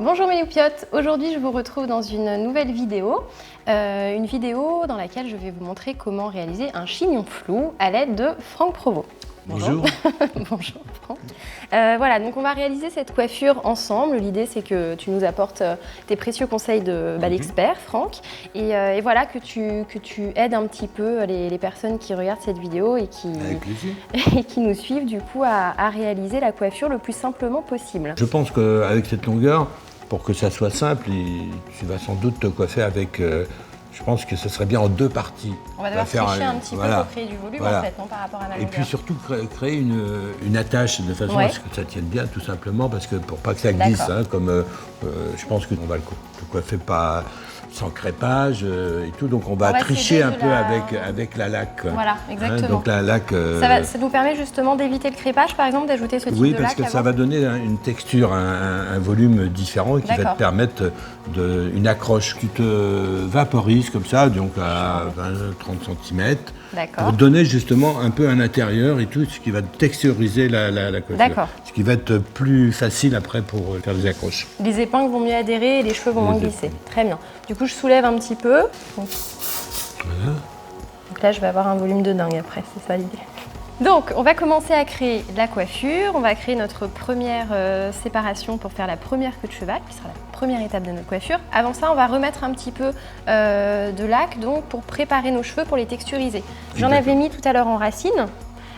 Bonjour mes youpiotes, aujourd'hui je vous retrouve dans une nouvelle vidéo. Une vidéo dans laquelle je vais vous montrer comment réaliser un chignon flou à l'aide de Franck Provost. Bonjour. Bonjour Franck. Voilà, donc on va réaliser cette coiffure ensemble. L'idée c'est que tu nous apportes tes précieux conseils d'expert, Franck. Et voilà, que tu aides un petit peu les personnes qui regardent cette vidéo et qui nous suivent du coup à réaliser la coiffure le plus simplement possible. Je pense qu'avec cette longueur, pour que ça soit simple, tu vas sans doute te coiffer avec... je pense que ce serait bien en deux parties. On va devoir tricher un petit peu pour créer du volume en fait, par rapport à ma longueur. Et puis surtout créer une attache de façon à ce que ça tienne bien, tout simplement, parce que pour pas que ça glisse, hein, comme je pense qu'on va le coiffer pas sans crépage et tout, donc on va tricher un peu avec la laque. Voilà, exactement. Hein, donc la laque... Ça nous permet justement d'éviter le crépage, par exemple, d'ajouter ce type de laque. Oui, parce que ça va donner une texture, un volume différent qui va te permettre une accroche. Tu te vaporises comme ça, donc à 20-30 cm, pour donner justement un peu un intérieur et tout, ce qui va texturiser la coiffure. Ce qui va être plus facile après pour faire des accroches. Les épingles vont mieux adhérer et les cheveux vont moins glisser. Très bien. Du coup, je soulève un petit peu. Donc là, je vais avoir un volume de dingue après, c'est ça l'idée. Donc, on va commencer à créer la coiffure. On va créer notre première séparation pour faire la première queue de cheval, qui sera la première étape de notre coiffure. Avant ça, on va remettre un petit peu de laque donc, pour préparer nos cheveux, pour les texturiser. J'en avais mis tout à l'heure en racine.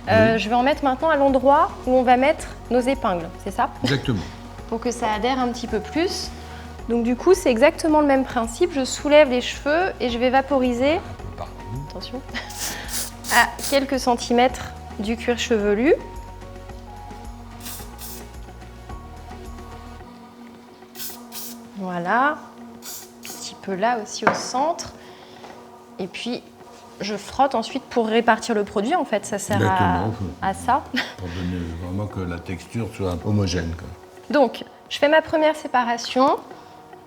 Je vais en mettre maintenant à l'endroit où on va mettre nos épingles, c'est ça? Exactement. Pour que ça adhère un petit peu plus. Donc du coup, c'est exactement le même principe. Je soulève les cheveux et je vais vaporiser, attention, à quelques centimètres du cuir chevelu. Voilà, un petit peu là aussi au centre. Et puis, je frotte ensuite pour répartir le produit. En fait, ça sert à ça. Pour donner vraiment que la texture soit homogène, quoi. Donc, je fais ma première séparation.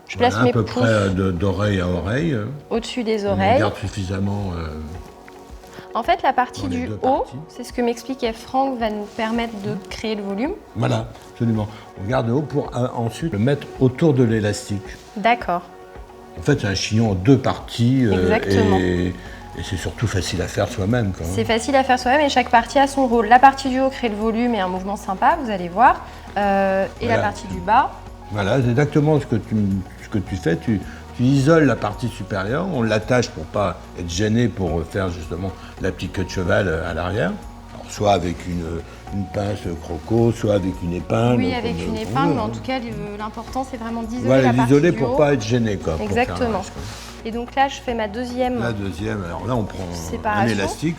Je place mes pouces à peu près d'oreille à oreille. Au-dessus des oreilles. On garde suffisamment. En fait, la partie du haut, c'est ce que m'expliquait Franck, va nous permettre de créer le volume. Voilà, absolument. On garde le haut pour ensuite le mettre autour de l'élastique. D'accord. En fait, c'est un chignon en deux parties. Exactement. Et c'est surtout facile à faire soi-même. C'est facile à faire soi-même et chaque partie a son rôle. La partie du haut crée le volume et un mouvement sympa, vous allez voir. Et la partie du bas. Voilà, c'est exactement ce que tu fais. Tu isoles la partie supérieure, on l'attache pour pas être gêné pour faire justement la petite queue de cheval à l'arrière. Soit avec une pince croco, soit avec une épingle. Oui, avec une épingle, mais en tout cas, l'important c'est vraiment d'isoler la partie du haut. Pour pas être gêné. Exactement. Et donc là, je fais ma deuxième. La deuxième, alors là, on prend un élastique.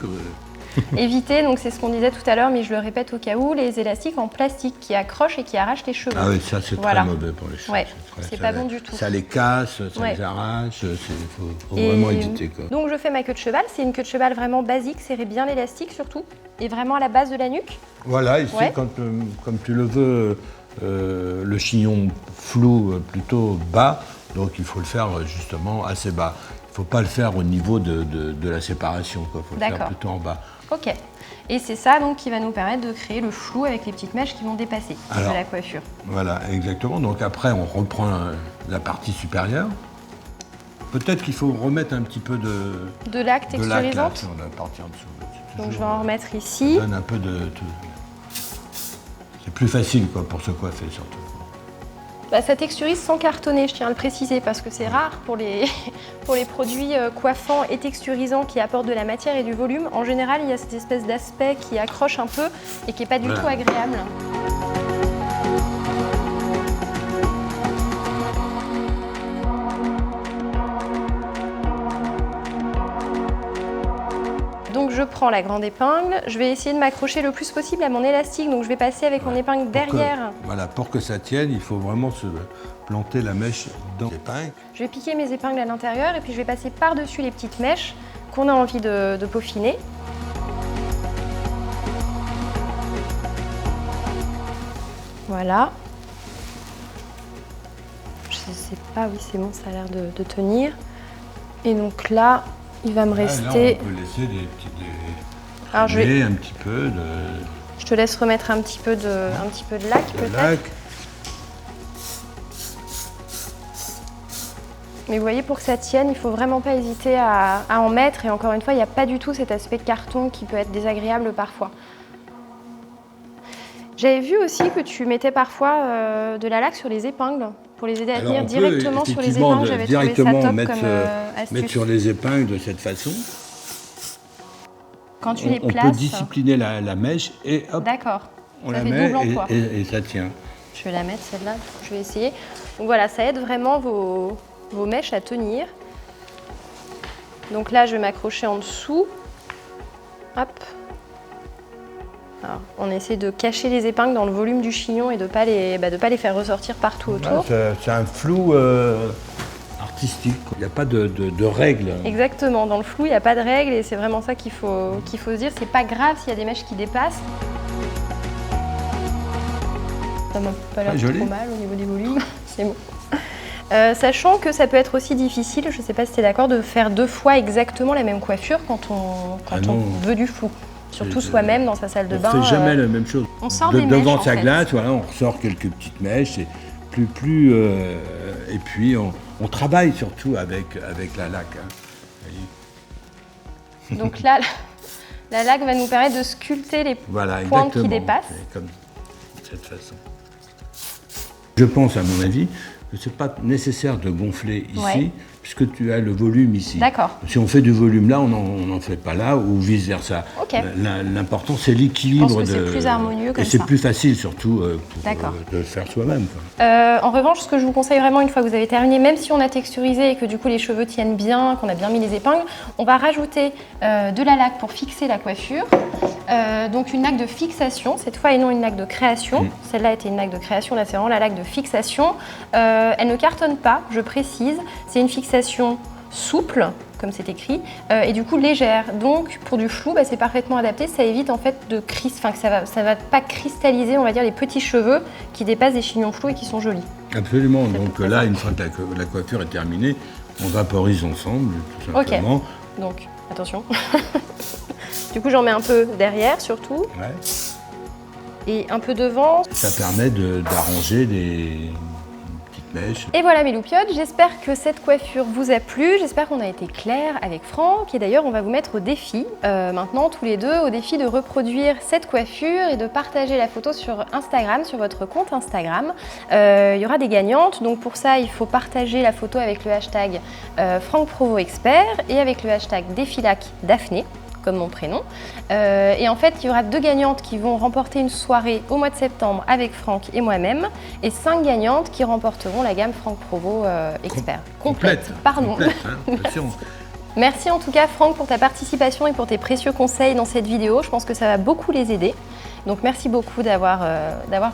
Éviter, donc c'est ce qu'on disait tout à l'heure, mais je le répète au cas où, les élastiques en plastique qui accrochent et qui arrachent les cheveux. Ah oui, ça c'est très mauvais pour les cheveux. Ouais, c'est pas bon du tout. Ça les casse, ça les arrache, il faut vraiment éviter. Donc je fais ma queue de cheval, c'est une queue de cheval vraiment basique, serrez bien l'élastique surtout, et vraiment à la base de la nuque. Voilà, ici, comme tu le veux, le chignon flou plutôt bas, donc il faut le faire justement assez bas. Il ne faut pas le faire au niveau de la séparation, il faut le faire plutôt en bas. Ok. Et c'est ça donc qui va nous permettre de créer le flou avec les petites mèches qui vont dépasser de la coiffure. Voilà, exactement. Donc après, on reprend la partie supérieure. Peut-être qu'il faut remettre un petit peu de laque texturisante. On a partie en dessous. Donc je vais en remettre ici. Ça donne un peu c'est plus facile pour se coiffer surtout. Ça texturise sans cartonner, je tiens à le préciser, parce que c'est rare pour les produits coiffants et texturisants qui apportent de la matière et du volume. En général, il y a cette espèce d'aspect qui accroche un peu et qui n'est pas du tout agréable. Donc je prends la grande épingle, je vais essayer de m'accrocher le plus possible à mon élastique, donc je vais passer avec mon épingle derrière. Pour que ça tienne, il faut vraiment se planter la mèche dans l'épingle. Je vais piquer mes épingles à l'intérieur et puis je vais passer par-dessus les petites mèches qu'on a envie de peaufiner. Voilà. Je sais pas, oui c'est bon, ça a l'air de tenir. Et donc là, il va me rester... Là, on peut laisser des petits... Alors, je vais... un petit peu de... Je te laisse remettre un petit peu de laque peut-être. Mais vous voyez, pour que ça tienne, il faut vraiment pas hésiter à en mettre. Et encore une fois, il n'y a pas du tout cet aspect carton qui peut être désagréable parfois. J'avais vu aussi que tu mettais parfois de la laque sur les épingles pour les aider à tenir directement sur les épingles. J'avais trouvé ça top comme astuce. Mettre sur les épingles de cette façon. Quand tu les places. On peut discipliner la mèche et hop, on la met et ça tient. Je vais la mettre celle-là, je vais essayer. Donc voilà, ça aide vraiment vos mèches à tenir. Donc là, je vais m'accrocher en dessous. Hop. Alors, on essaie de cacher les épingles dans le volume du chignon et de pas les faire ressortir partout autour. C'est un flou artistique, il n'y a pas de règles. Exactement, dans le flou, il n'y a pas de règles et c'est vraiment ça qu'il faut se dire. C'est pas grave s'il y a des mèches qui dépassent. Ça m'a pas l'air trop mal au niveau des volumes, c'est bon. Sachant que ça peut être aussi difficile, je ne sais pas si tu es d'accord, de faire 2 fois exactement la même coiffure quand on veut du flou. Surtout soi-même dans sa salle de bain. On ne fait jamais la même chose. On sort des mèches, devant sa glace, voilà, on ressort quelques petites mèches et puis on travaille surtout avec la laque. Hein. Donc là, la laque va nous permettre de sculpter les pointes qui dépassent. Comme de cette façon. Je pense, à mon avis, que ce n'est pas nécessaire de gonfler ici, puisque tu as le volume ici. D'accord. Si on fait du volume là, on n'en fait pas là, ou vice-versa. Okay. L'important, c'est l'équilibre. Je pense que c'est plus harmonieux comme ça. Et c'est plus facile, surtout, de le faire soi-même. En revanche, ce que je vous conseille vraiment, une fois que vous avez terminé, même si on a texturisé et que du coup les cheveux tiennent bien, qu'on a bien mis les épingles, on va rajouter de la laque pour fixer la coiffure. Donc une laque de fixation, cette fois, et non une laque de création. Celle-là était une laque de création, là c'est vraiment la laque de fixation. Elle ne cartonne pas, je précise. C'est une fixation souple, comme c'est écrit, et du coup légère. Donc pour du flou, c'est parfaitement adapté. Ça évite en fait que ça va pas cristalliser, on va dire, les petits cheveux qui dépassent des chignons flous et qui sont jolis. Absolument. Donc là, une fois que la coiffure est terminée, on vaporise ensemble, tout simplement. Ok. Donc attention. Du coup, j'en mets un peu derrière surtout. Ouais. Et un peu devant. Ça permet d'arranger des petites mèches. Et voilà mes loupiottes, j'espère que cette coiffure vous a plu, j'espère qu'on a été clair avec Franck. Et d'ailleurs, on va vous mettre au défi, maintenant tous les deux, au défi de reproduire cette coiffure et de partager la photo sur Instagram, sur votre compte Instagram. Il y aura des gagnantes, donc pour ça, il faut partager la photo avec le hashtag Franck Provo Expert et avec le hashtag Défilac Daphné, comme mon prénom. Et en fait, il y aura 2 gagnantes qui vont remporter une soirée au mois de septembre avec Franck et moi-même, et 5 gagnantes qui remporteront la gamme Franck Provo Expert. Complète. Pardon. Complète, hein, Merci en tout cas Franck pour ta participation et pour tes précieux conseils dans cette vidéo. Je pense que ça va beaucoup les aider. Donc merci beaucoup d'avoir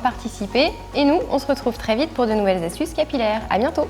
participé. Et nous, on se retrouve très vite pour de nouvelles astuces capillaires. À bientôt.